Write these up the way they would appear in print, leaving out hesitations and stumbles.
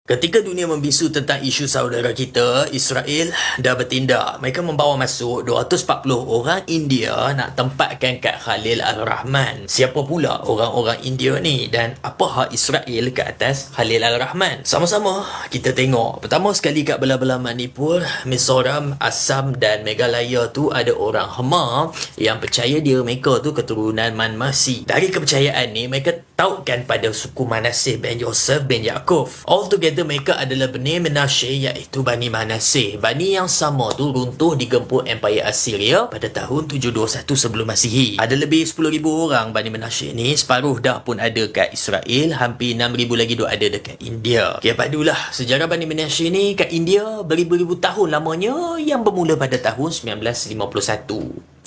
Ketika dunia membisu tentang isu saudara kita, Israel dah bertindak. Mereka membawa masuk 240 orang India nak tempatkan kat Khalil Al-Rahman. Siapa pula orang-orang India ni dan apa hak Israel ke atas Khalil Al-Rahman? Sama-sama kita tengok. Pertama sekali kat belah-belah Manipur, Mizoram, Assam dan Meghalaya tu ada orang Hema yang percaya diri mereka tu keturunan Man Mercy. Dari kepercayaan ni, mereka tautkan pada suku Manasseh bin Yosef bin Ya'qub. Altogether mereka adalah Bani Menashe, iaitu Bani Manasseh. Bani yang sama tu runtuh digempur Empire Assyria pada tahun 721 sebelum Masihi. Ada lebih 10,000 orang Bani Menashe ni, separuh dah pun ada kat Israel, hampir 6,000 lagi duk ada dekat India. Okay, padulah sejarah Bani Menashe ni kat India beribu-ribu tahun lamanya yang bermula pada tahun 1951.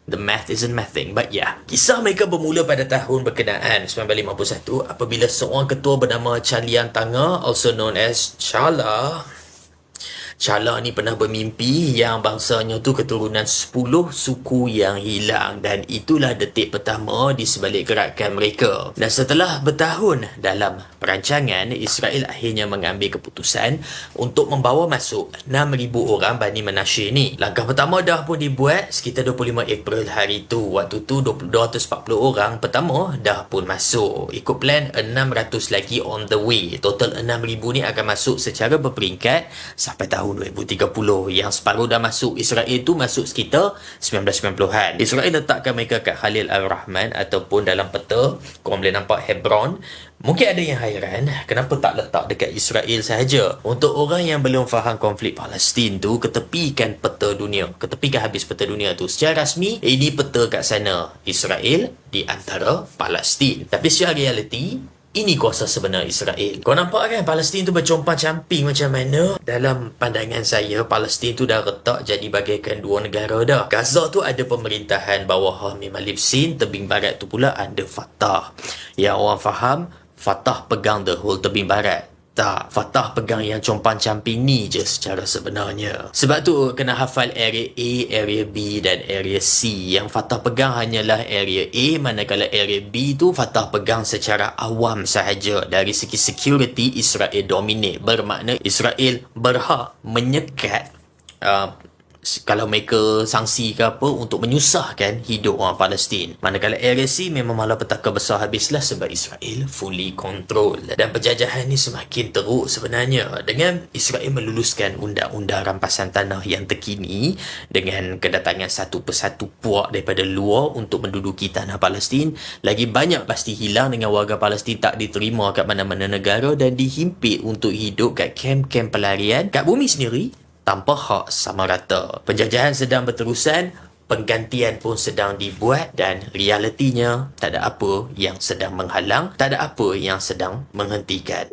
The math isn't mathing, but yeah. Kisah mereka bermula pada tahun berkenaan 1951 apabila seorang ketua bernama Chalian Tanga, also known as Chala. Chala ni pernah bermimpi yang bangsanya tu keturunan 10 suku yang hilang, dan itulah detik pertama di sebalik gerakan mereka. Dan setelah bertahun dalam perancangan, Israel akhirnya mengambil keputusan untuk membawa masuk 6,000 orang Bani Menashe ni. Langkah pertama dah pun dibuat sekitar 25 April hari tu. Waktu tu 240 orang pertama dah pun masuk. Ikut plan 600 lagi on the way. Total 6,000 ni akan masuk secara berperingkat sampai tahun 2030. Yang separuh dah masuk Israel tu masuk sekitar 1990-an. Israel letakkan mereka kat Khalil Al-Rahman ataupun dalam peta korang boleh nampak Hebron. Mungkin ada yang hairan kenapa tak letak dekat Israel sahaja. Untuk orang yang belum faham konflik Palestin tu, ketepikan peta dunia, ketepikan habis peta dunia tu. Secara rasmi ini peta kat sana, Israel di antara Palestin. Tapi secara realiti ini kuasa sebenar Israel. Kau nampak kan Palestin tu bercompang-camping macam mana? Dalam pandangan saya, Palestin tu dah retak jadi bagaikan dua negara dah. Gaza tu ada pemerintahan bawah Hamim Alipsin, tebing barat tu pula ada Fatah. Yang orang faham, Fatah pegang the whole tebing barat. Tak, Fatah pegang yang compang-camping ni je secara sebenarnya. Sebab tu kena hafal area A, area B dan area C. Yang Fatah pegang hanyalah area A, manakala area B tu Fatah pegang secara awam sahaja. Dari segi security, Israel dominate. Bermakna Israel berhak menyekat kalau mereka sanksi ke apa untuk menyusahkan hidup orang Palestin. Manakala area C memang malapetaka besar habislah sebab Israel fully control. Dan penjajahan ni semakin teruk sebenarnya. Dengan Israel meluluskan undang-undang rampasan tanah yang terkini dengan kedatangan satu persatu puak daripada luar untuk menduduki tanah Palestin, lagi banyak pasti hilang dengan warga Palestin tak diterima kat mana-mana negara dan dihimpit untuk hidup kat kem-kem pelarian kat bumi sendiri tanpa hak sama rata. Penjajahan sedang berterusan, penggantian pun sedang dibuat dan realitinya tak ada apa yang sedang menghalang, tak ada apa yang sedang menghentikan.